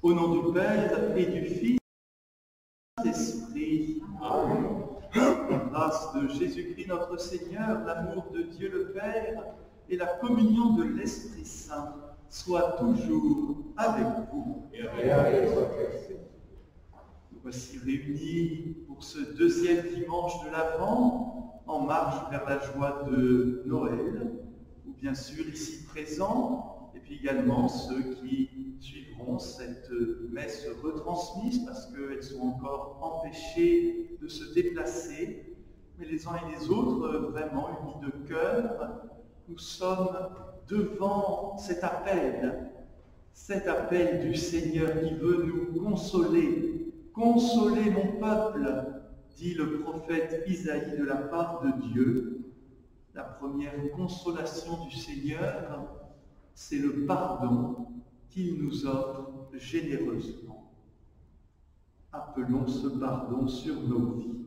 Au nom du Père et du Fils et du Saint-Esprit. Amen. La grâce de Jésus-Christ notre Seigneur, l'amour de Dieu le Père et la communion de l'Esprit Saint soient toujours avec vous. Nous voici réunis pour ce deuxième dimanche de l'Avent, en marche vers la joie de Noël, où bien sûr ici présents, et puis également ceux qui suivront cette messe retransmise parce qu'elles sont encore empêchées de se déplacer, mais les uns et les autres, vraiment unis de cœur, nous sommes devant cet appel du Seigneur qui veut nous consoler. Consolez mon peuple, dit le prophète Isaïe de la part de Dieu. La première consolation du Seigneur, c'est le pardon qu'il nous offre généreusement. Appelons ce pardon sur nos vies.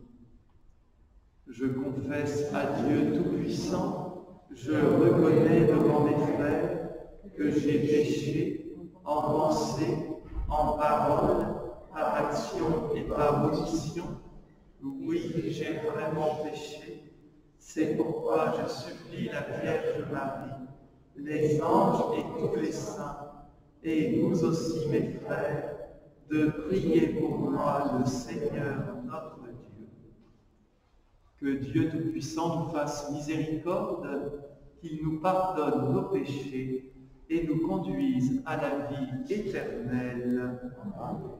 Je confesse à Dieu Tout-Puissant, je reconnais devant mes frères que j'ai péché en pensée, en parole, par action et par omission. Oui, j'ai vraiment péché. C'est pourquoi je supplie la Vierge Marie, les anges et tous les saints, et vous aussi, mes frères, de prier pour moi le Seigneur notre Dieu. Que Dieu Tout-Puissant nous fasse miséricorde, qu'il nous pardonne nos péchés et nous conduise à la vie éternelle. Amen.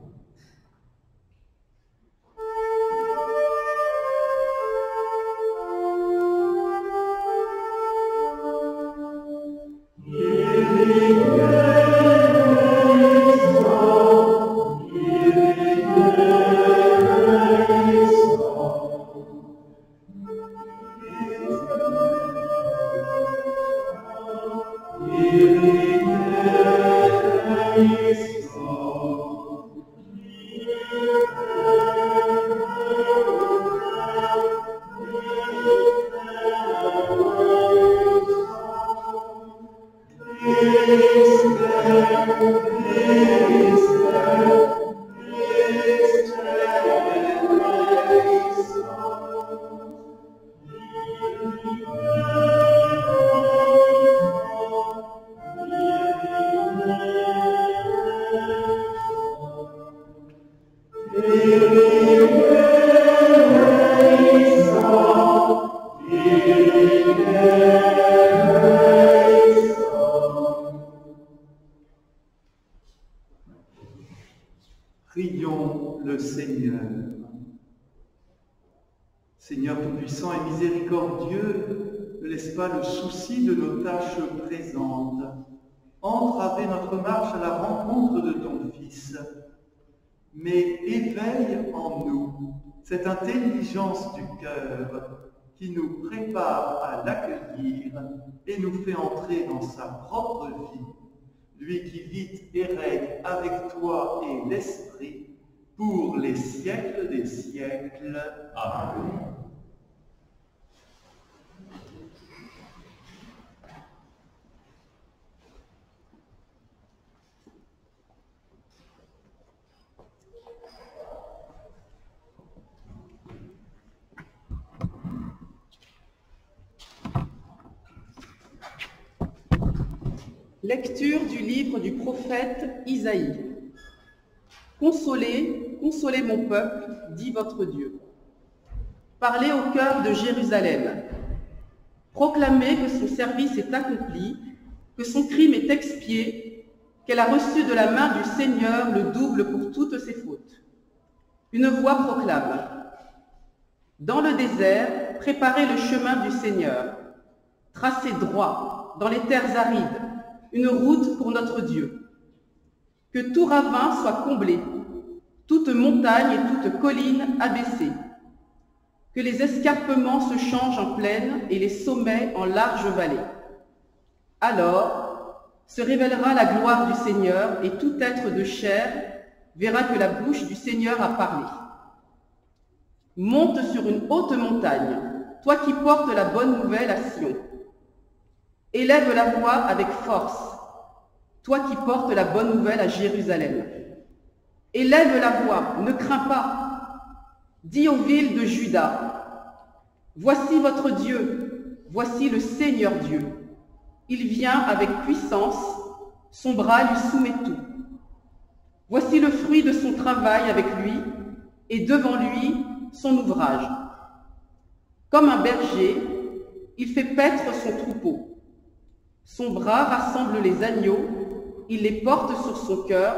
Prions le Seigneur. Seigneur Tout-Puissant et miséricordieux, ne laisse pas le souci de nos tâches présentes entraver notre marche à la rencontre de ton Fils, mais éveille en nous cette intelligence du cœur qui nous prépare à l'accueillir et nous fait entrer dans sa propre vie, lui qui vit et règne avec toi et l'Esprit pour les siècles des siècles. Amen. Lecture du livre du prophète Isaïe. Consolez, consolez mon peuple, dit votre Dieu. Parlez au cœur de Jérusalem. Proclamez que son service est accompli, que son crime est expié, qu'elle a reçu de la main du Seigneur le double pour toutes ses fautes. Une voix proclame: dans le désert, préparez le chemin du Seigneur. Tracez droit dans les terres arides une route pour notre Dieu. Que tout ravin soit comblé, toute montagne et toute colline abaissée. Que les escarpements se changent en plaine et les sommets en larges vallées. Alors se révélera la gloire du Seigneur et tout être de chair verra que la bouche du Seigneur a parlé. Monte sur une haute montagne, toi qui portes la bonne nouvelle à Sion. Élève la voix avec force, toi qui portes la bonne nouvelle à Jérusalem. Élève la voix, ne crains pas. Dis aux villes de Juda: voici votre Dieu, voici le Seigneur Dieu. Il vient avec puissance, son bras lui soumet tout. Voici le fruit de son travail avec lui, et devant lui son ouvrage. Comme un berger, il fait paître son troupeau. Son bras rassemble les agneaux, il les porte sur son cœur,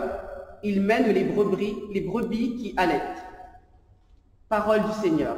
il mène les brebis qui allaitent. Parole du Seigneur.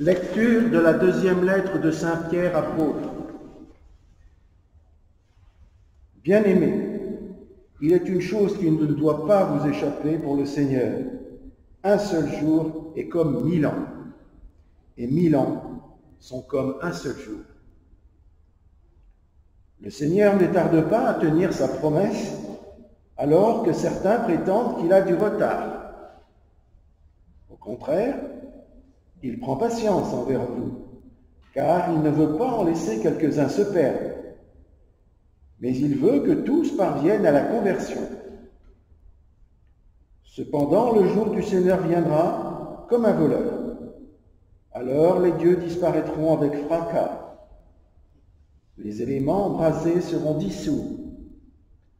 Lecture de la deuxième lettre de Saint Pierre apôtre. Bien-aimés, il est une chose qui ne doit pas vous échapper pour le Seigneur. Un seul jour est comme 1000 ans, et 1000 ans sont comme un seul jour. Le Seigneur ne tarde pas à tenir sa promesse, alors que certains prétendent qu'il a du retard. Au contraire, il prend patience envers vous, car il ne veut pas en laisser quelques-uns se perdre, mais il veut que tous parviennent à la conversion. Cependant, le jour du Seigneur viendra comme un voleur. Alors les dieux disparaîtront avec fracas. Les éléments embrasés seront dissous.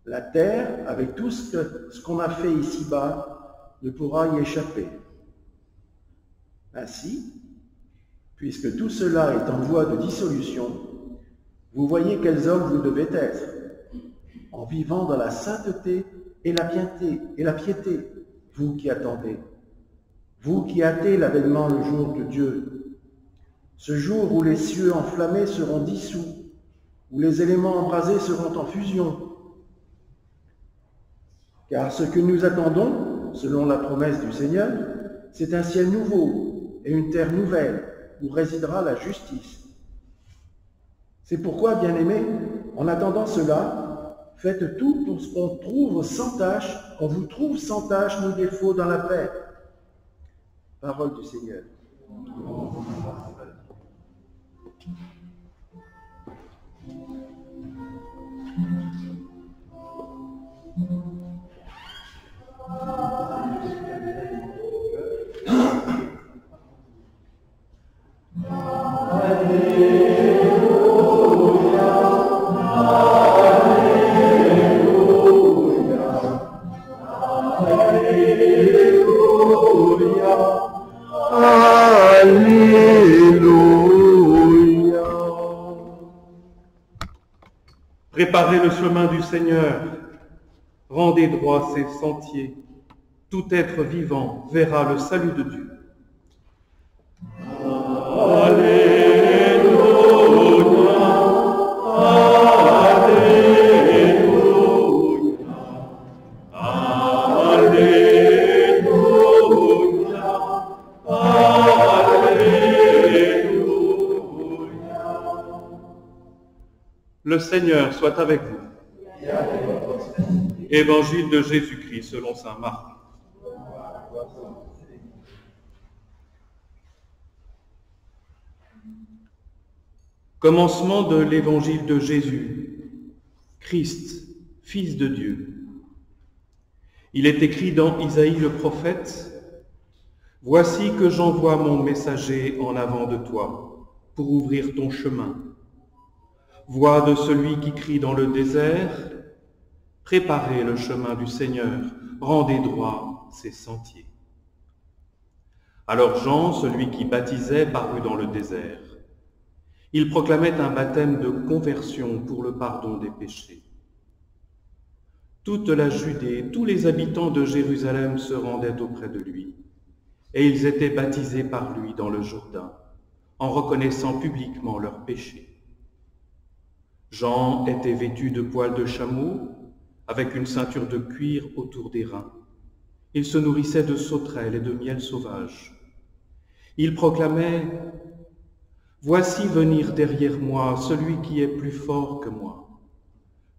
La terre, avec tout ce qu'on a fait ici-bas, ne pourra y échapper. Ainsi, Puisque tout cela est en voie de dissolution, vous voyez quels hommes vous devez être, en vivant dans la sainteté et la piété, vous qui attendez, vous qui hâtez l'avènement le jour de Dieu, ce jour où les cieux enflammés seront dissous, où les éléments embrasés seront en fusion. Car ce que nous attendons, selon la promesse du Seigneur, c'est un ciel nouveau et une terre nouvelle, où résidera la justice. C'est pourquoi, bien-aimés, en attendant cela, faites tout pour qu'on trouve sans tâche, qu'on vous trouve sans tâche ni défaut dans la paix. Parole du Seigneur. Préparez le chemin du Seigneur, rendez droit ses sentiers. Tout être vivant verra le salut de Dieu. Alléluia, Alléluia, Alléluia. Le Seigneur soit avec vous. Évangile de Jésus-Christ selon saint Marc. Commencement de l'évangile de Jésus, Christ, Fils de Dieu. Il est écrit dans Isaïe le prophète, « Voici que j'envoie mon messager en avant de toi, pour ouvrir ton chemin. Voix de celui qui crie dans le désert, préparez le chemin du Seigneur, rendez droit ses sentiers. » Alors Jean, celui qui baptisait, parut dans le désert. Il proclamait un baptême de conversion pour le pardon des péchés. Toute la Judée, tous les habitants de Jérusalem se rendaient auprès de lui, et ils étaient baptisés par lui dans le Jourdain, en reconnaissant publiquement leurs péchés. Jean était vêtu de poils de chameau, avec une ceinture de cuir autour des reins. Il se nourrissait de sauterelles et de miel sauvage. Il proclamait « Voici venir derrière moi celui qui est plus fort que moi.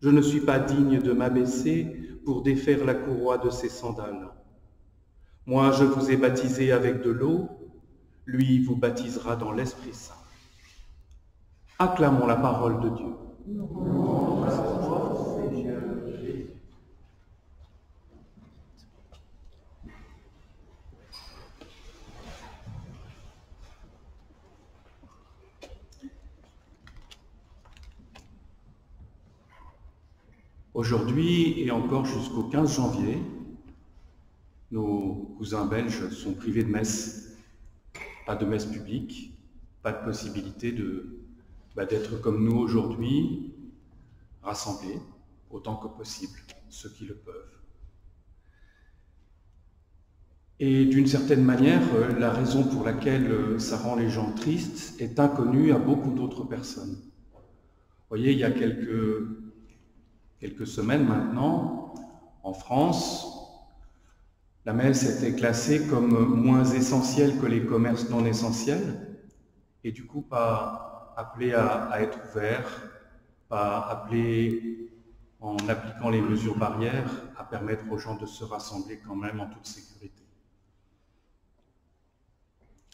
Je ne suis pas digne de m'abaisser pour défaire la courroie de ses sandales. Moi, je vous ai baptisé avec de l'eau, lui vous baptisera dans l'Esprit Saint. » Acclamons la parole de Dieu. Aujourd'hui et encore jusqu'au 15 janvier, nos cousins belges sont privés de messe. Pas de messe publique, pas de possibilité d'être comme nous aujourd'hui, rassemblés autant que possible, ceux qui le peuvent. Et d'une certaine manière, la raison pour laquelle ça rend les gens tristes est inconnue à beaucoup d'autres personnes. Vous voyez, il y a quelques semaines maintenant, en France, la messe était classée comme moins essentielle que les commerces non essentiels, et du coup pas appelée à être ouvert, pas appelée, en appliquant les mesures barrières, à permettre aux gens de se rassembler quand même en toute sécurité.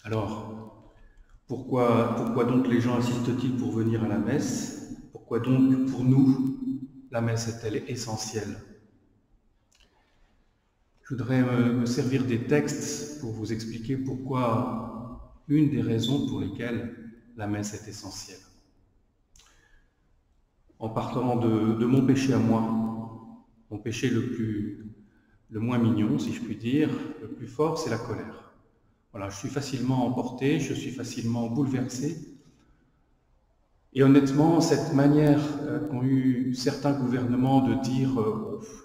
Alors, pourquoi donc les gens insistent-ils pour venir à la messe? Pourquoi donc, pour nous, la messe est-elle essentielle? Je voudrais me servir des textes pour vous expliquer pourquoi, une des raisons pour lesquelles la messe est essentielle. En partant de mon péché à moi, mon péché le moins mignon, si je puis dire, le plus fort, c'est la colère. Voilà, je suis facilement emporté, je suis facilement bouleversé. Et honnêtement, cette manière qu'ont eu certains gouvernements de dire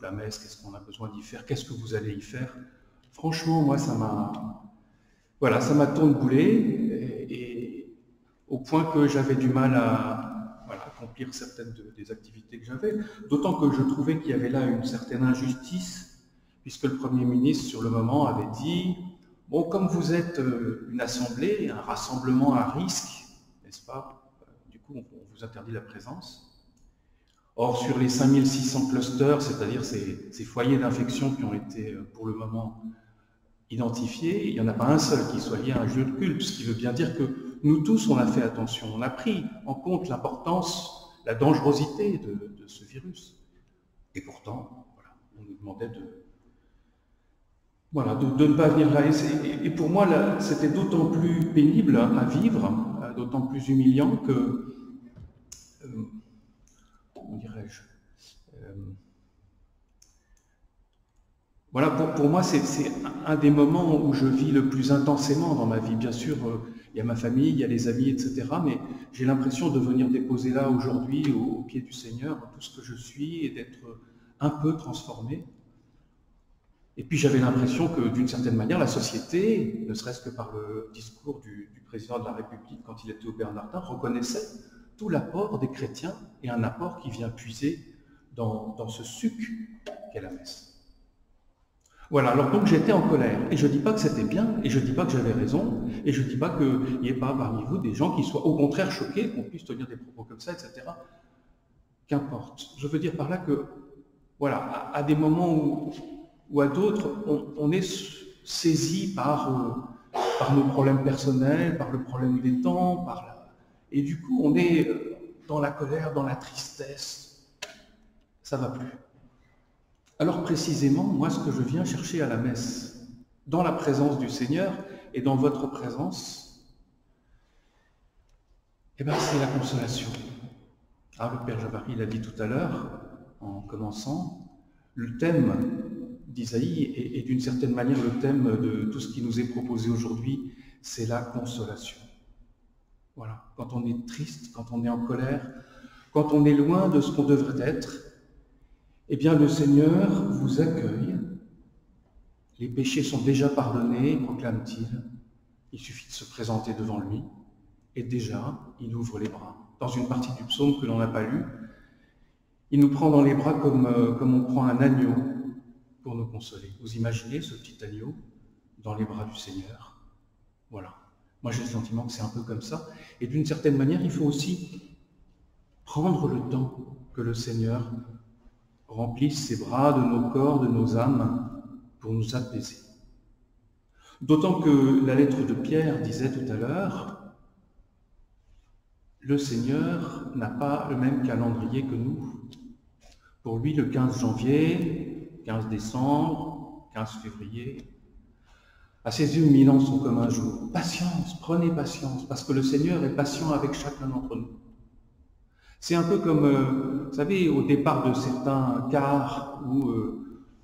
la messe, qu'est-ce qu'on a besoin d'y faire, qu'est-ce que vous allez y faire, franchement, moi, ça m'a tourneboulé, et au point que j'avais du mal à accomplir certaines des activités que j'avais, d'autant que je trouvais qu'il y avait là une certaine injustice, puisque le Premier ministre, sur le moment, avait dit « Bon, comme vous êtes une assemblée, un rassemblement à risque, n'est-ce pas ? Du coup, on vous interdit la présence. » Or, sur les 5600 clusters, c'est-à-dire ces foyers d'infection qui ont été, pour le moment, identifiés, il n'y en a pas un seul qui soit lié à un lieu de culte, ce qui veut bien dire que nous tous, on a fait attention, on a pris en compte l'importance, la dangerosité de ce virus. Et pourtant, voilà, on nous demandait de ne pas venir là. Et pour moi, c'était d'autant plus pénible à vivre, d'autant plus humiliant que, comment dirais-je, voilà, pour moi, c'est un des moments où je vis le plus intensément dans ma vie. Bien sûr, il y a ma famille, il y a les amis, etc. Mais j'ai l'impression de venir déposer là aujourd'hui, au pied du Seigneur, tout ce que je suis et d'être un peu transformé. Et puis j'avais l'impression que, d'une certaine manière, la société, ne serait-ce que par le discours du président de la République quand il était au Bernardin, reconnaissait tout l'apport des chrétiens et un apport qui vient puiser dans ce suc qu'est la messe. Voilà, alors donc j'étais en colère, et je ne dis pas que c'était bien, et je ne dis pas que j'avais raison, et je ne dis pas qu'il n'y ait pas parmi vous des gens qui soient au contraire choqués qu'on puisse tenir des propos comme ça, etc. Qu'importe. Je veux dire par là que, voilà, à des moments ou à d'autres, on est saisi par nos problèmes personnels, par le problème des temps, et du coup on est dans la colère, dans la tristesse, ça ne va plus. Alors précisément, moi, ce que je viens chercher à la messe, dans la présence du Seigneur et dans votre présence, c'est la consolation. Le Père Javary l'a dit tout à l'heure, en commençant, le thème d'Isaïe est d'une certaine manière le thème de tout ce qui nous est proposé aujourd'hui, c'est la consolation. Voilà, quand on est triste, quand on est en colère, quand on est loin de ce qu'on devrait être, eh bien, le Seigneur vous accueille. Les péchés sont déjà pardonnés, proclame-t-il. Il suffit de se présenter devant lui. Et déjà, il ouvre les bras. Dans une partie du psaume que l'on n'a pas lu, il nous prend dans les bras comme on prend un agneau pour nous consoler. Vous imaginez ce petit agneau dans les bras du Seigneur? Voilà. Moi, j'ai le sentiment que c'est un peu comme ça. Et d'une certaine manière, il faut aussi prendre le temps que le Seigneur remplissent ses bras de nos corps, de nos âmes, pour nous apaiser. D'autant que la lettre de Pierre disait tout à l'heure, le Seigneur n'a pas le même calendrier que nous. Pour lui, le 15 janvier, 15 décembre, 15 février, à ses yeux, 1000 ans sont comme un jour. Patience, prenez patience, parce que le Seigneur est patient avec chacun d'entre nous. C'est un peu comme, vous savez, au départ de certains cars où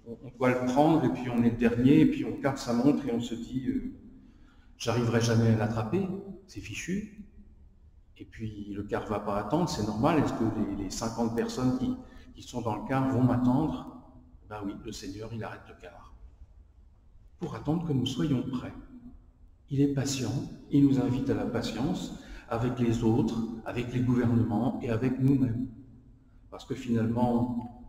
on doit le prendre et puis on est le dernier et puis on regarde sa montre et on se dit j'arriverai jamais à l'attraper, c'est fichu. Et puis le car ne va pas attendre, c'est normal. Est-ce que les 50 personnes qui sont dans le car vont m'attendre? Ben oui, le Seigneur, il arrête le car pour attendre que nous soyons prêts. Il est patient, il nous invite à la patience, avec les autres, avec les gouvernements et avec nous-mêmes. Parce que finalement,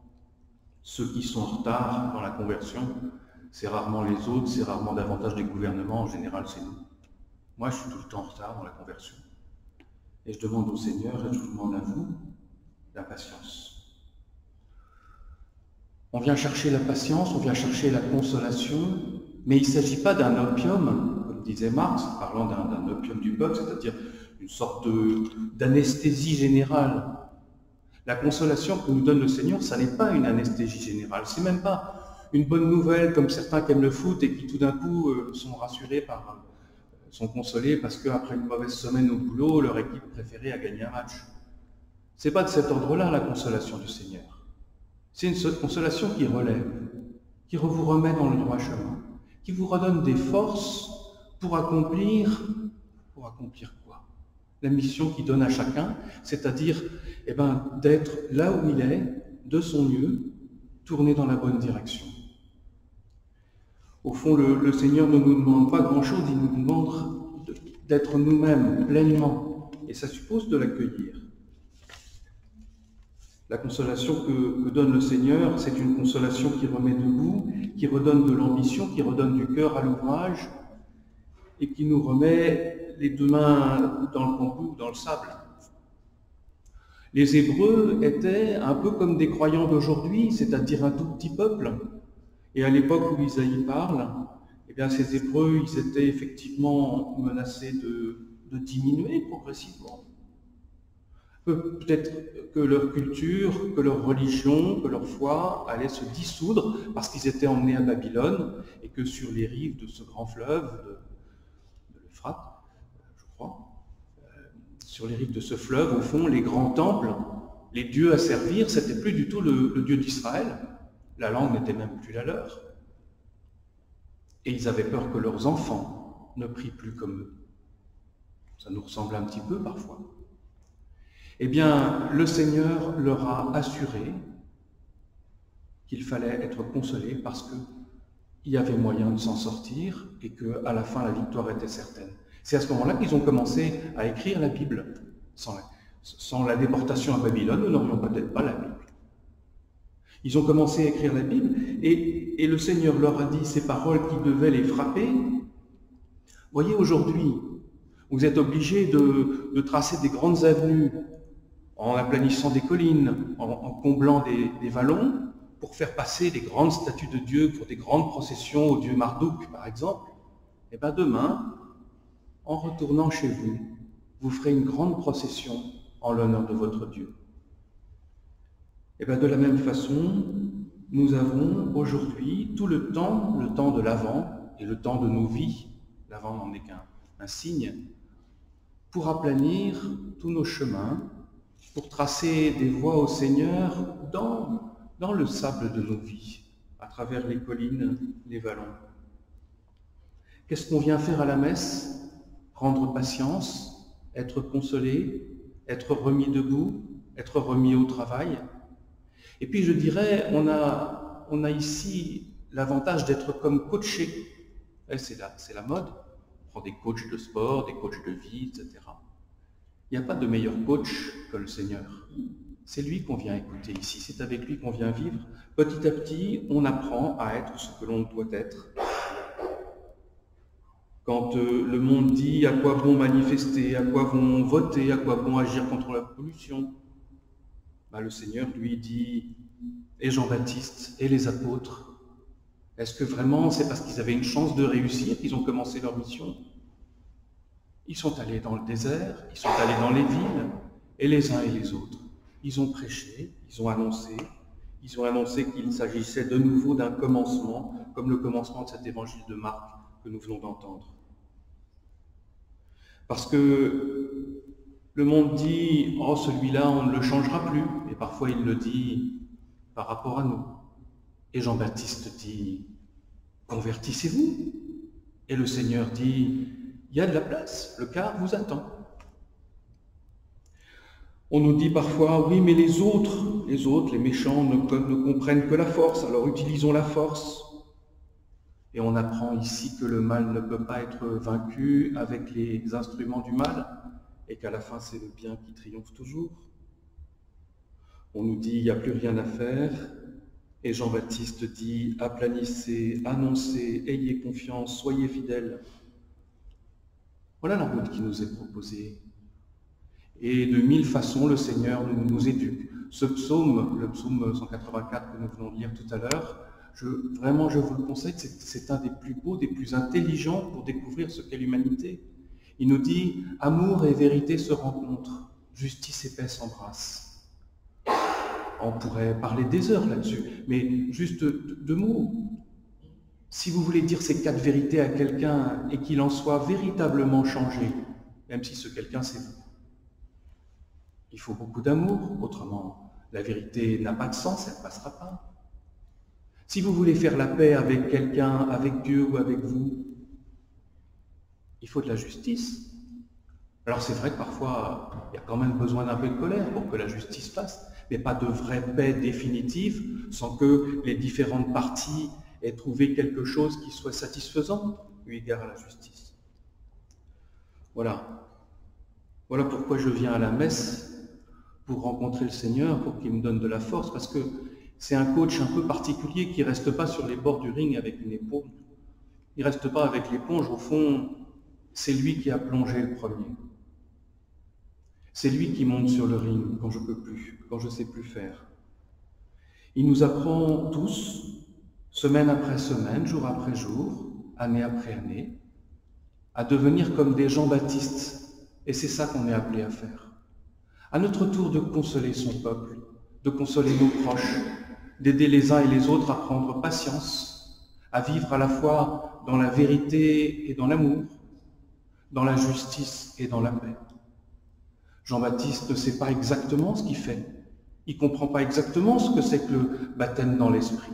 ceux qui sont en retard dans la conversion, c'est rarement les autres, c'est rarement davantage les gouvernements, en général c'est nous. Moi je suis tout le temps en retard dans la conversion. Et je demande au Seigneur, et je vous demande à vous, la patience. On vient chercher la patience, on vient chercher la consolation, mais il ne s'agit pas d'un opium, comme disait Marx, parlant d'un opium du peuple, c'est-à-dire une sorte d'anesthésie générale. La consolation que nous donne le Seigneur, ça n'est pas une anesthésie générale, c'est même pas une bonne nouvelle comme certains qui aiment le foot et qui tout d'un coup sont rassurés sont consolés parce qu'après une mauvaise semaine au boulot, leur équipe préférée a gagné un match. C'est pas de cet ordre-là la consolation du Seigneur. C'est une consolation qui relève, qui vous remet dans le droit chemin, qui vous redonne des forces pour accomplir quoi? La mission qu'il donne à chacun, c'est-à-dire d'être là où il est, de son mieux, tourné dans la bonne direction. Au fond, le Seigneur ne nous demande pas grand-chose, il nous demande d'être nous-mêmes pleinement, et ça suppose de l'accueillir. La consolation que donne le Seigneur, c'est une consolation qui remet debout, qui redonne de l'ambition, qui redonne du cœur à l'ouvrage, et qui nous remet les deux mains dans le cambouis ou dans le sable. Les Hébreux étaient un peu comme des croyants d'aujourd'hui, c'est-à-dire un tout petit peuple. Et à l'époque où Isaïe parle, ces Hébreux, ils étaient effectivement menacés de diminuer progressivement. Peut-être que leur culture, que leur religion, que leur foi allait se dissoudre parce qu'ils étaient emmenés à Babylone et que sur les rives de ce grand fleuve, de l'Euphrate, je crois, sur les rives de ce fleuve, au fond, les grands temples, les dieux à servir, c'était plus du tout le Dieu d'Israël. La langue n'était même plus la leur. Et ils avaient peur que leurs enfants ne prient plus comme eux. Ça nous ressemble un petit peu parfois. Eh bien, le Seigneur leur a assuré qu'il fallait être consolé parce qu'il y avait moyen de s'en sortir et qu'à la fin, la victoire était certaine. C'est à ce moment-là qu'ils ont commencé à écrire la Bible. Sans la déportation à Babylone, nous n'aurions peut-être pas la Bible. Ils ont commencé à écrire la Bible et le Seigneur leur a dit ces paroles qui devaient les frapper. Voyez, aujourd'hui, vous êtes obligés de tracer des grandes avenues en aplanissant des collines, en comblant des vallons, pour faire passer des grandes statues de Dieu pour des grandes processions au dieu Marduk, par exemple. Et bien demain, en retournant chez vous, vous ferez une grande procession en l'honneur de votre Dieu. Et bien de la même façon, nous avons aujourd'hui tout le temps de l'Avent et le temps de nos vies, l'Avent n'en est qu'un signe, pour aplanir tous nos chemins, pour tracer des voies au Seigneur dans le sable de nos vies, à travers les collines, les vallons. Qu'est-ce qu'on vient faire à la messe? Prendre patience, être consolé, être remis debout, être remis au travail. Et puis je dirais, on a ici l'avantage d'être comme coaché. C'est la mode. On prend des coachs de sport, des coachs de vie, etc. Il n'y a pas de meilleur coach que le Seigneur. C'est lui qu'on vient écouter ici, c'est avec lui qu'on vient vivre. Petit à petit, on apprend à être ce que l'on doit être. Quand le monde dit à quoi bon manifester, à quoi bon voter, à quoi bon agir contre la pollution, le Seigneur lui dit, et Jean-Baptiste et les apôtres, est-ce que vraiment c'est parce qu'ils avaient une chance de réussir qu'ils ont commencé leur mission? Ils sont allés dans le désert, ils sont allés dans les villes, et les uns et les autres. Ils ont prêché, ils ont annoncé qu'il s'agissait de nouveau d'un commencement, comme le commencement de cet évangile de Marc que nous venons d'entendre. Parce que le monde dit « Oh, celui-là, on ne le changera plus », et parfois il le dit par rapport à nous. Et Jean-Baptiste dit « Convertissez-vous ». Et le Seigneur dit « Il y a de la place, le quart vous attend ». On nous dit parfois « Oui, mais les autres, les méchants ne comprennent que la force, alors utilisons la force ». Et on apprend ici que le mal ne peut pas être vaincu avec les instruments du mal, et qu'à la fin, c'est le bien qui triomphe toujours. On nous dit, il n'y a plus rien à faire, et Jean-Baptiste dit, aplanissez, annoncez, ayez confiance, soyez fidèles. Voilà la route qui nous est proposée. Et de 1000 façons, le Seigneur nous éduque. Ce psaume, le psaume 184 que nous venons de lire tout à l'heure, vraiment, je vous le conseille, c'est un des plus beaux, des plus intelligents pour découvrir ce qu'est l'humanité. Il nous dit « Amour et vérité se rencontrent, justice et paix s'embrassent ». On pourrait parler des heures là-dessus, mais juste deux mots. Si vous voulez dire ces 4 vérités à quelqu'un et qu'il en soit véritablement changé, même si ce quelqu'un c'est vous, il faut beaucoup d'amour, autrement la vérité n'a pas de sens, elle ne passera pas. Si vous voulez faire la paix avec quelqu'un, avec Dieu ou avec vous, il faut de la justice. Alors c'est vrai que parfois, il y a quand même besoin d'un peu de colère pour que la justice passe, mais pas de vraie paix définitive sans que les différentes parties aient trouvé quelque chose qui soit satisfaisant eu égard à la justice. Voilà. Voilà pourquoi je viens à la messe, pour rencontrer le Seigneur, pour qu'il me donne de la force, parce que c'est un coach un peu particulier qui ne reste pas sur les bords du ring avec une éponge. Il ne reste pas avec l'éponge, au fond, c'est lui qui a plongé le premier. C'est lui qui monte sur le ring quand je ne peux plus, quand je ne sais plus faire. Il nous apprend tous, semaine après semaine, jour après jour, année après année, à devenir comme des Jean-Baptistes. Et c'est ça qu'on est appelé à faire. À notre tour de consoler son peuple, de consoler nos proches, d'aider les uns et les autres à prendre patience, à vivre à la fois dans la vérité et dans l'amour, dans la justice et dans la paix. Jean-Baptiste ne sait pas exactement ce qu'il fait. Il ne comprend pas exactement ce que c'est que le baptême dans l'esprit.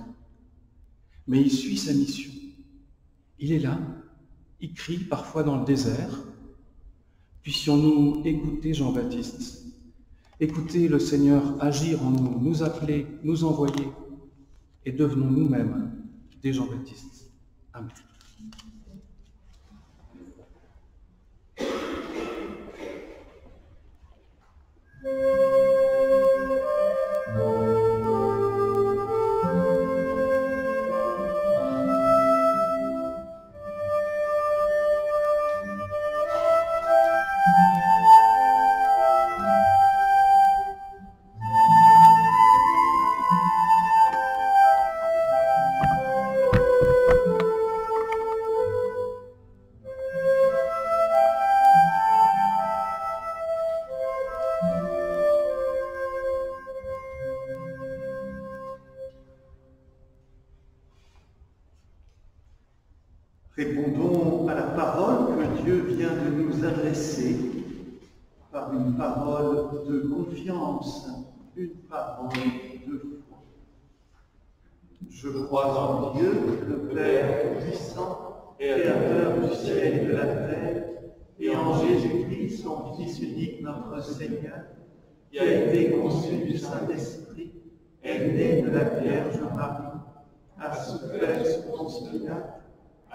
Mais il suit sa mission. Il est là, il crie parfois dans le désert. Puissions-nous écouter Jean-Baptiste, écouter le Seigneur agir en nous, nous appeler, nous envoyer, et devenons nous-mêmes des Jean-Baptistes. Amen. Répondons à la parole que Dieu vient de nous adresser par une parole de confiance, une parole de foi. Je crois en Dieu, le Père puissant, Créateur du ciel et de la terre, et en Jésus-Christ, son Fils unique, notre Seigneur, qui a été conçu du Saint-Esprit, est né de la Vierge Marie, a souffert sous Ponce Pilate,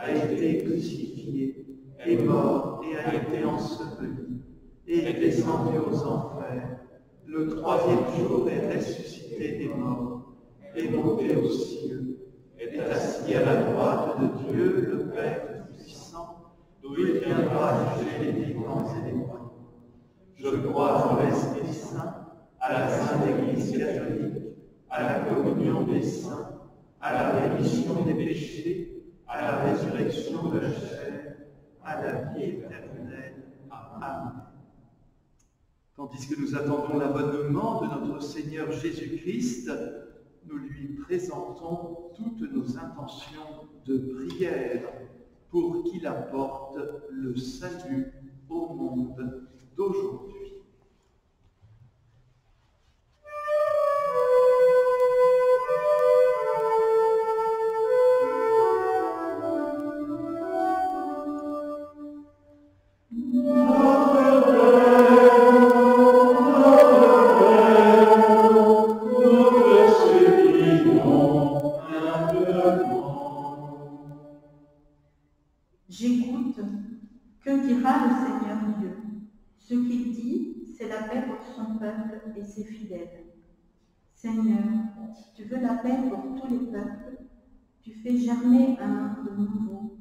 a été crucifié, est mort et a été enseveli, et est descendu aux enfers. Le troisième jour est ressuscité des morts, est monté aux cieux, est assis à la droite de Dieu, le Père Tout-Puissant, d'où il viendra juger les vivants et les morts. Je crois en l'Esprit Saint, à la Sainte Église catholique, à la communion des saints, à la rémission des péchés, à la résurrection de la chair, à la vie éternelle. Amen. Tandis que nous attendons l'avènement de notre Seigneur Jésus-Christ, nous lui présentons toutes nos intentions de prière pour qu'il apporte le salut au monde d'aujourd'hui. J'écoute, que dira le Seigneur Dieu? Ce qu'il dit, c'est la paix pour son peuple et ses fidèles. Seigneur, tu veux la paix pour tous les peuples, tu fais germer un monde nouveau.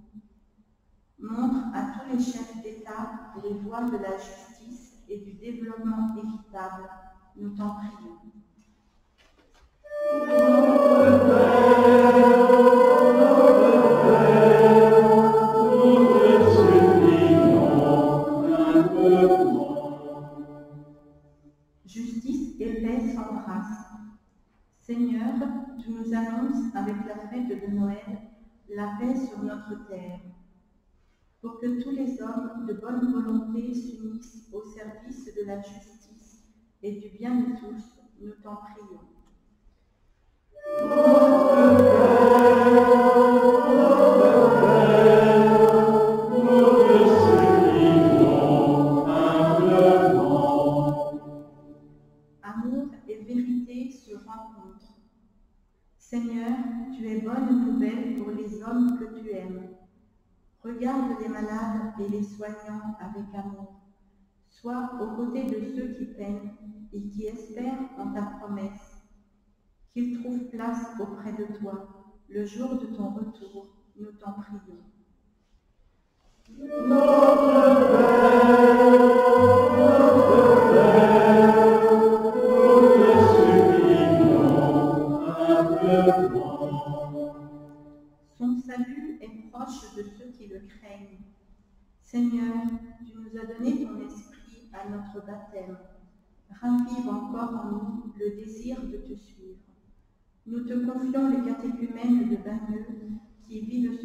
Montre à tous les chefs d'État les voies de la justice et du développement équitable. Nous t'en prions. Justice et paix s'embrassent. Seigneur, tu nous annonces avec la fête de Noël la paix sur notre terre, pour que tous les hommes de bonne volonté s'unissent au service de la justice et du bien de tous, nous t'en prions. Notre Père, rencontre. Seigneur, tu es bonne nouvelle pour les hommes que tu aimes. Regarde les malades et les soignants avec amour. Sois aux côtés de ceux qui peinent et qui espèrent en ta promesse. Qu'ils trouvent place auprès de toi le jour de ton retour, nous t'en prions. Son salut est proche de ceux qui le craignent. Seigneur, tu nous as donné ton esprit à notre baptême. Ravive encore en nous le désir de te suivre. Nous te confions les catéchumènes de Bagneux qui vivent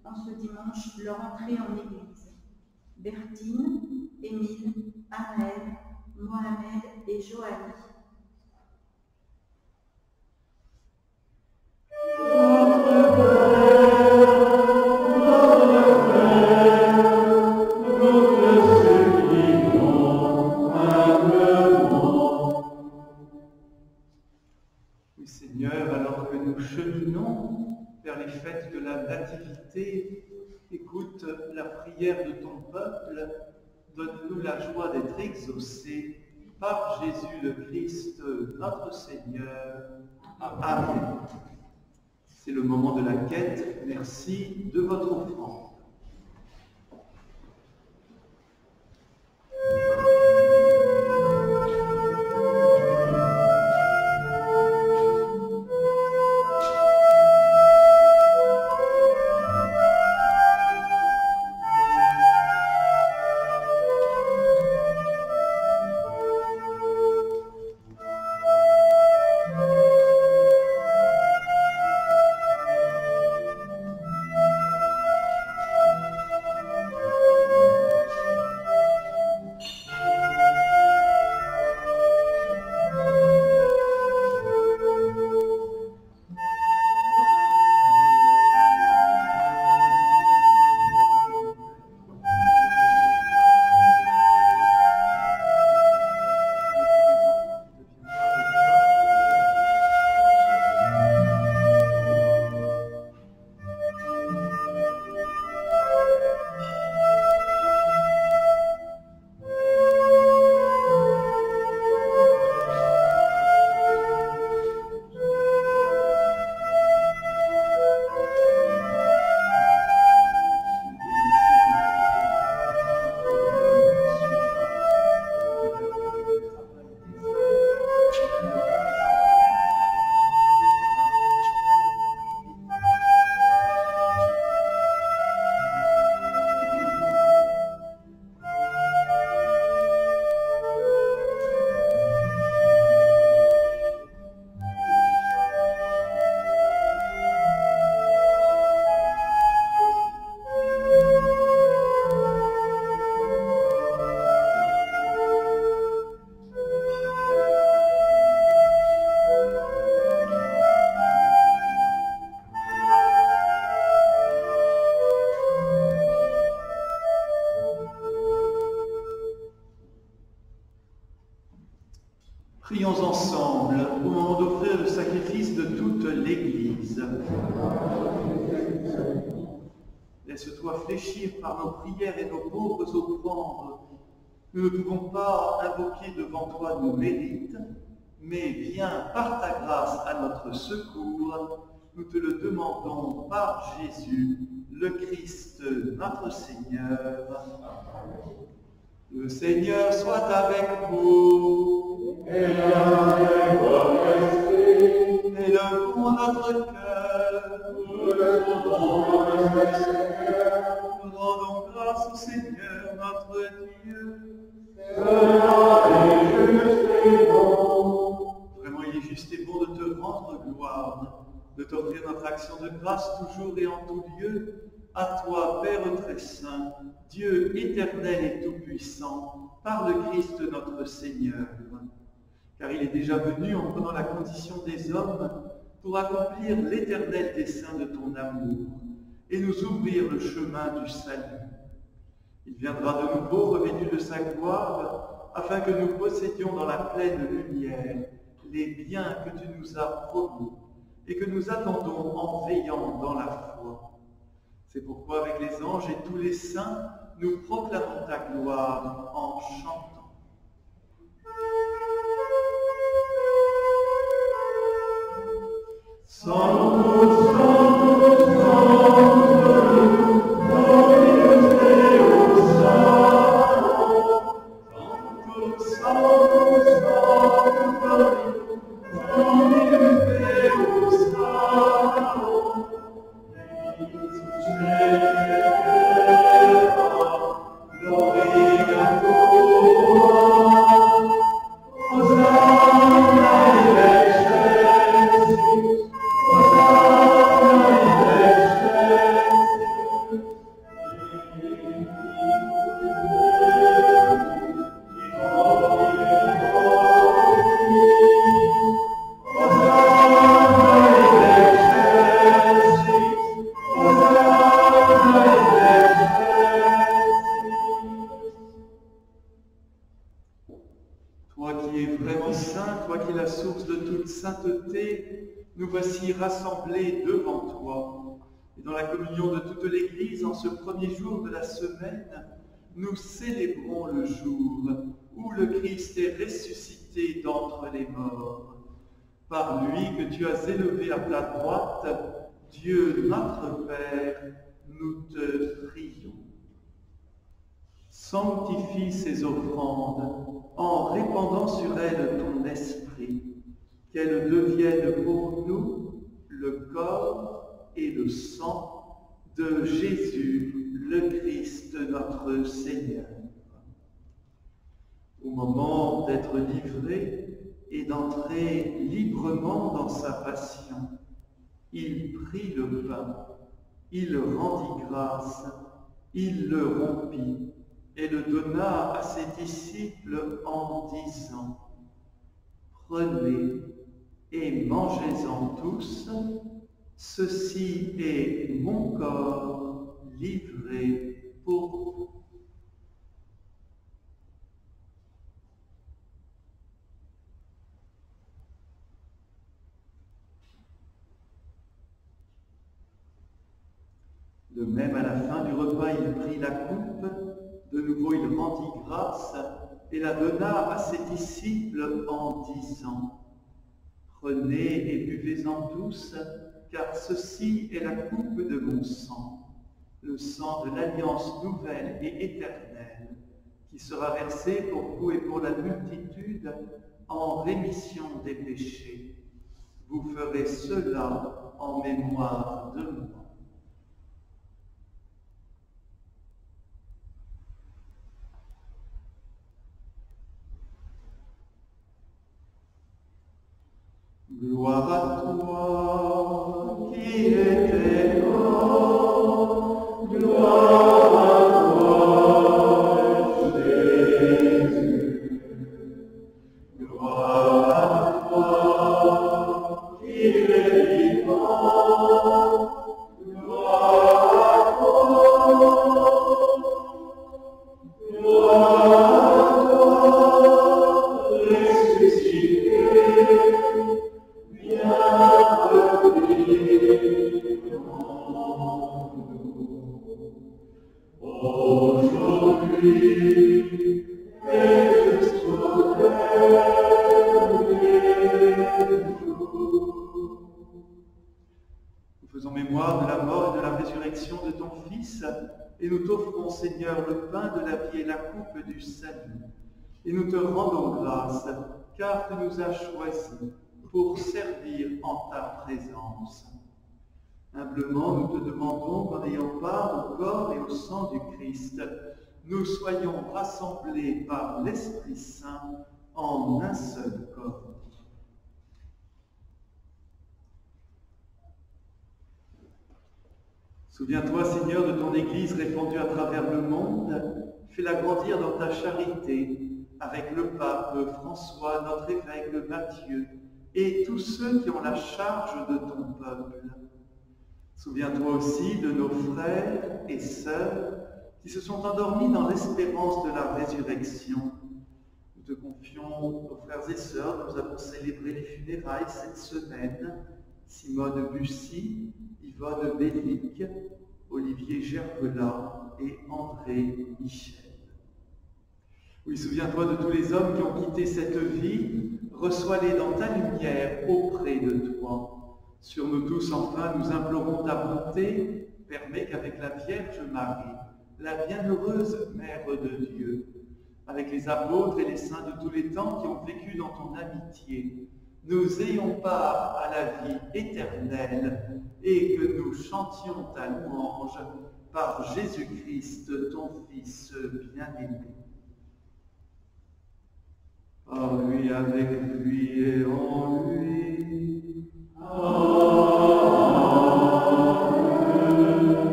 en ce dimanche leur entrée en Église. Bertine, Émile, Anaël, Mohamed et Joanie. Oui, Seigneur, alors que nous cheminons vers les fêtes de la Nativité, écoute la prière de ton peuple, donne-nous la joie d'être exaucés par Jésus le Christ, notre Seigneur. Amen. C'est le moment de la quête. Merci de votre offrande. Prions ensemble au moment d'offrir le sacrifice de toute l'Église. Laisse-toi fléchir par nos prières et nos pauvres offrandes. Nous ne pouvons pas invoquer devant toi nos mérites, mais viens par ta grâce à notre secours. Nous te le demandons par Jésus, le Christ, notre Seigneur. Le Seigneur soit avec vous. Et avec votre esprit. Élevons notre cœur. Nous le trouvons le Seigneur. Nous rendons grâce au Seigneur, notre Dieu. Cela est juste et bon. Vraiment, il est juste et bon de te rendre gloire, de t'offrir notre action de grâce toujours et en tout lieu. À toi, Père très saint, Dieu éternel et tout-puissant, par le Christ notre Seigneur. Car il est déjà venu en prenant la condition des hommes pour accomplir l'éternel dessein de ton amour et nous ouvrir le chemin du salut. Il viendra de nouveau revêtu de sa gloire afin que nous possédions dans la pleine lumière les biens que tu nous as promis et que nous attendons en veillant dans la foi. C'est pourquoi avec les anges et tous les saints, nous proclamons ta gloire en chantant. Sanctus, Sanctus, Sanctus, Dominus Deus Sanctus, Sanctus, Sanctus, Dominus Deus Sanctus, Gloria nous voici rassemblés devant toi. Et dans la communion de toute l'Église, en ce premier jour de la semaine, nous célébrons le jour où le Christ est ressuscité d'entre les morts. Par lui que tu as élevé à ta droite, Dieu notre Père, nous te prions. Sanctifie ces offrandes en répandant sur elles ton esprit, qu'elles deviennent pour nous le corps et le sang de Jésus, le Christ, notre Seigneur. Au moment d'être livré et d'entrer librement dans sa passion, il prit le pain, il rendit grâce, il le rompit et le donna à ses disciples en disant : « Prenez et mangez-en tous, ceci est mon corps livré pour vous. » De même, à la fin du repas, il prit la coupe, de nouveau il rendit grâce et la donna à ses disciples en disant : « Prenez et buvez-en tous, car ceci est la coupe de mon sang, le sang de l'alliance nouvelle et éternelle, qui sera versé pour vous et pour la multitude en rémission des péchés. Vous ferez cela en mémoire de moi. » Gloire à toi qui étais mort, gloire à toi Jésus, gloire à toi qui es vivant, gloire à toi, gloire à toi ressuscité. Nous faisons mémoire de la mort et de la résurrection de ton Fils, et nous t'offrons, Seigneur, le pain de la vie et la coupe du salut. Et nous te rendons grâce, car tu nous as choisis pour servir en ta présence. Humblement, nous te demandons qu'en ayant part au corps et au sang du Christ, nous soyons rassemblés par l'Esprit Saint en un seul corps. Souviens-toi, Seigneur, de ton Église répandue à travers le monde. Fais-la grandir dans ta charité, avec le pape François, notre évêque Matthieu, et tous ceux qui ont la charge de ton peuple. Souviens-toi aussi de nos frères et sœurs qui se sont endormis dans l'espérance de la résurrection. Nous te confions nos frères et sœurs. Nous avons célébré les funérailles cette semaine. Simone Bussy, Yvonne Bellic, Olivier Gervelat et André Michel. Oui, souviens-toi de tous les hommes qui ont quitté cette vie. Reçois-les dans ta lumière auprès de toi. Sur nous tous, enfin, nous implorons ta bonté. Permets qu'avec la Vierge Marie, la bienheureuse Mère de Dieu, avec les apôtres et les saints de tous les temps qui ont vécu dans ton amitié, nous ayons part à la vie éternelle et que nous chantions ta louange par Jésus-Christ, ton Fils bien-aimé. Par lui, avec lui et en lui. Amen.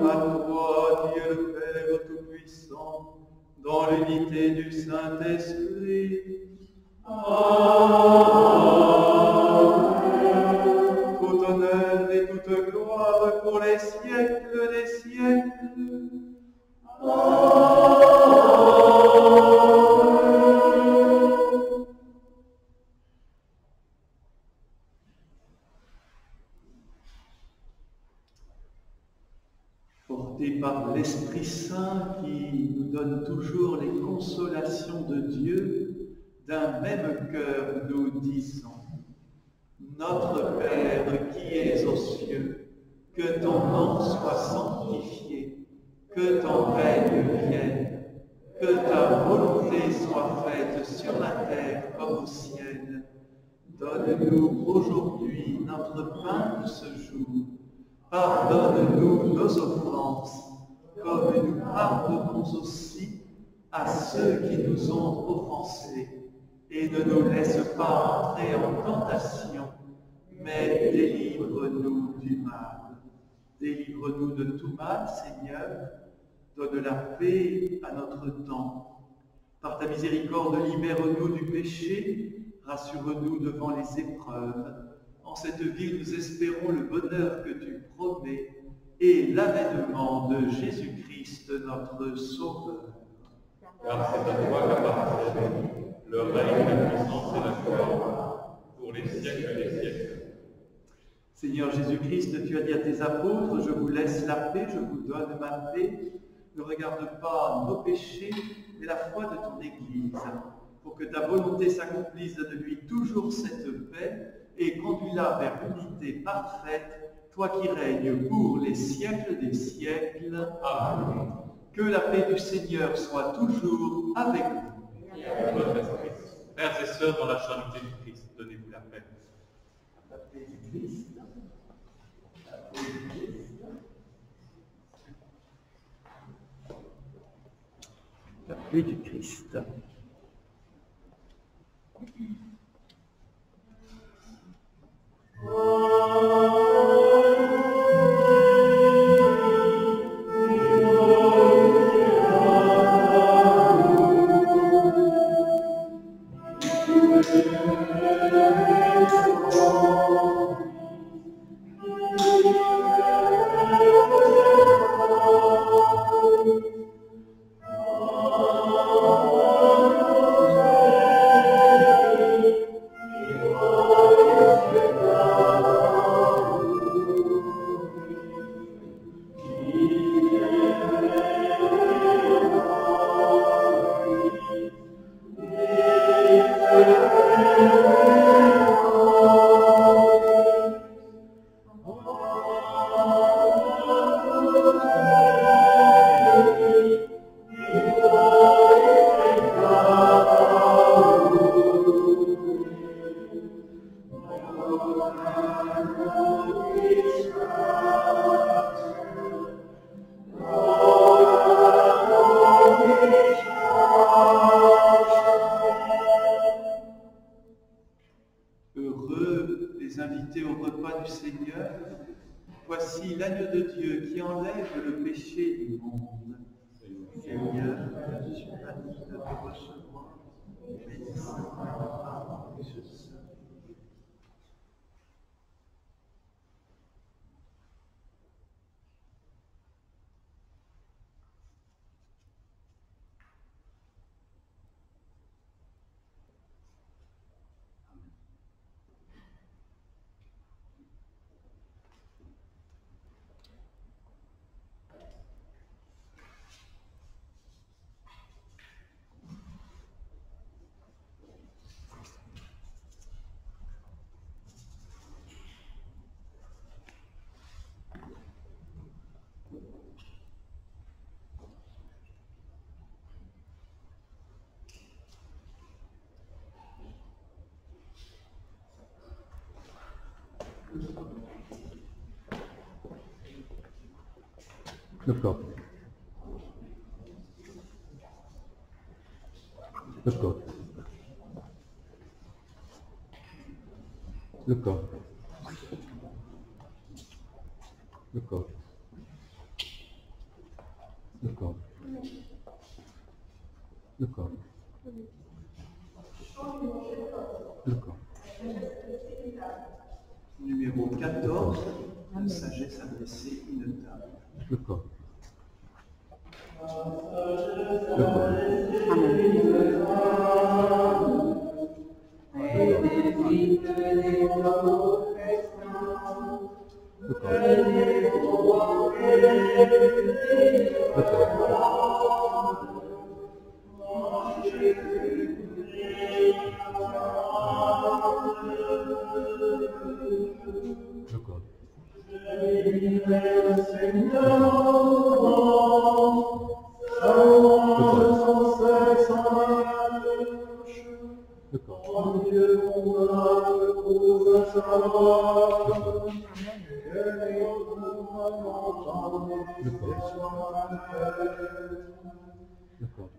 À toi, Dieu le Père Tout-Puissant, dans l'unité du Saint-Esprit. Amen. Tout honneur et toute gloire pour les siècles des siècles. Portés par l'Esprit Saint qui nous donne toujours les consolations de Dieu, d'un même cœur nous disons: Notre Père qui es aux cieux, que ton nom soit sanctifié, que ton règne vienne, que ta volonté soit faite sur la terre comme au ciel. Donne-nous aujourd'hui notre pain de ce jour. Pardonne-nous nos offenses, comme nous pardonnons aussi à ceux qui nous ont offensés. Et ne nous laisse pas entrer en tentation, mais délivre-nous du mal. Délivre-nous de tout mal, Seigneur. Donne la paix à notre temps. Par ta miséricorde, libère-nous du péché. Rassure-nous devant les épreuves. En cette vie, nous espérons le bonheur que tu promets et l'avènement de Jésus-Christ, notre Sauveur. Car c'est à toi qu'appartiennent le règne, la puissance et la gloire, pour les siècles des siècles. Seigneur Jésus-Christ, tu as dit à tes apôtres: je vous laisse la paix, je vous donne ma paix. Ne regarde pas nos péchés, mais la foi de ton Église, pour que ta volonté s'accomplisse. Donne-lui toujours cette paix et conduis-la vers l'unité parfaite, toi qui règnes pour les siècles des siècles. Amen. Que la paix du Seigneur soit toujours avec vous. Et avec votre esprit. Frères et sœurs, dans la charité du Christ, donnez-vous la paix. La paix du Christ. La paix du Christ. La paix du Christ. Heureux les invités au repas du Seigneur. Voici l'agneau de Dieu qui enlève le péché du monde. Seigneur, je suis ravi de te recevoir. Béni soit la parole de ce Saint. Le corps. Le corps. Le corps. Le corps. Le corps. Le corps. Le corps. Numéro 14, la sagesse abaissée inotable. Le corps. Le corps.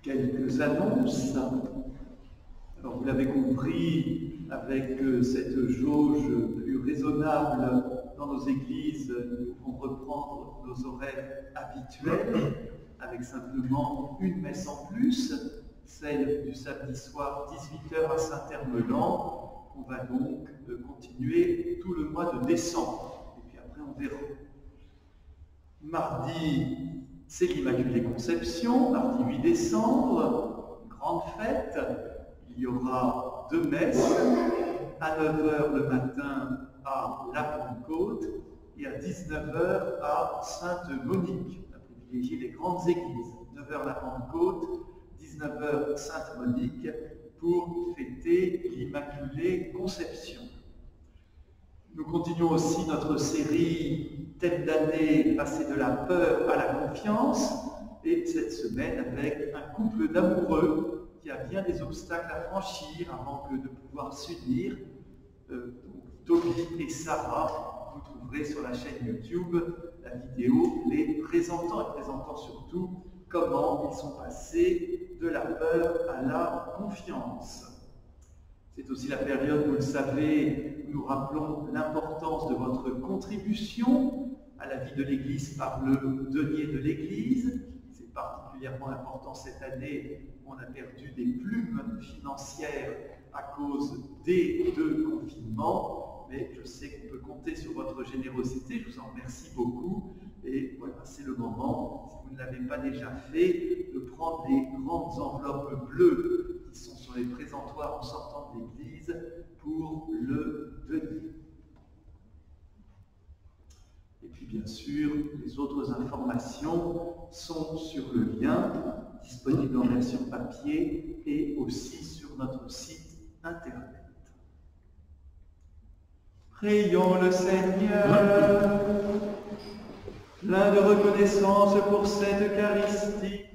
Quelques annonces. Alors, vous l'avez compris, avec cette jauge plus raisonnable dans nos églises, nous pouvons reprendre nos horaires habituels, avec simplement une messe en plus, celle du samedi soir, 18h à Saint-Hermeland. On va donc continuer tout le mois de décembre. Et puis après, on verra. Mardi, c'est l'Immaculée Conception, mardi 8 décembre, grande fête. Il y aura 2 messes, à 9h le matin à la Pentecôte et à 19h à Sainte-Monique. On a privilégié les grandes églises. 9h la Pentecôte, 19h Sainte-Monique pour fêter l'Immaculée Conception. Nous continuons aussi notre série thème d'année, passer de la peur à la confiance, et cette semaine avec un couple d'amoureux qui a bien des obstacles à franchir avant que de pouvoir s'unir. Toby et Sarah, vous trouverez sur la chaîne YouTube la vidéo les présentant et présentant surtout comment ils sont passés de la peur à la confiance. C'est aussi la période, vous le savez, où nous rappelons l'importance de votre contribution à la vie de l'Église par le denier de l'Église. C'est particulièrement important cette année où on a perdu des plumes financières à cause des 2 confinements. Mais je sais qu'on peut compter sur votre générosité, je vous en remercie beaucoup. Et voilà, c'est le moment, si vous ne l'avez pas déjà fait, de prendre les grandes enveloppes bleues qui sont sur les présentoirs en sortant de l'église pour le denier. Et puis bien sûr, les autres informations sont sur le lien, disponible en version papier et aussi sur notre site internet. Prions le Seigneur. Plein de reconnaissance pour cette Eucharistie,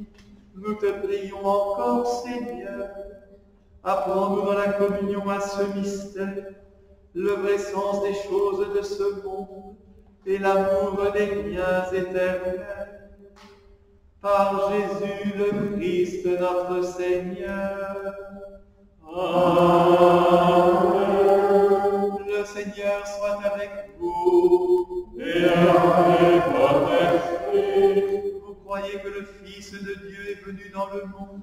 nous te prions encore, Seigneur. Apprends-nous dans la communion à ce mystère, le vrai sens des choses de ce monde et l'amour des biens éternels. Par Jésus le Christ, notre Seigneur. Amen. Le Seigneur soit avec vous. Et avec votre esprit. Vous croyez que le Fils de Dieu est venu dans le monde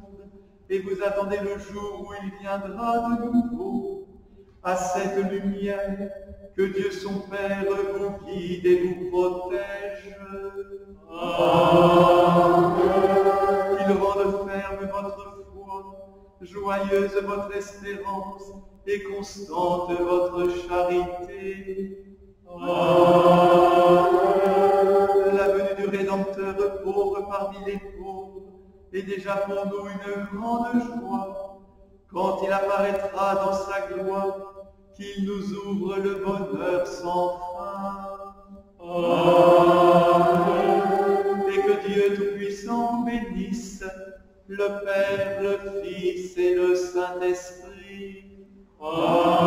et vous attendez le jour où il viendra de nouveau. À cette lumière, que Dieu son Père vous guide et vous protège. Amen. Qu'il rende ferme votre foi, joyeuse votre espérance et constante votre charité. Amen. La venue du Rédempteur pauvre parmi les pauvres est déjà pour nous une grande joie, quand il apparaîtra dans sa gloire, qu'il nous ouvre le bonheur sans fin. Amen. Et que Dieu Tout-Puissant bénisse, le Père, le Fils et le Saint-Esprit. Amen.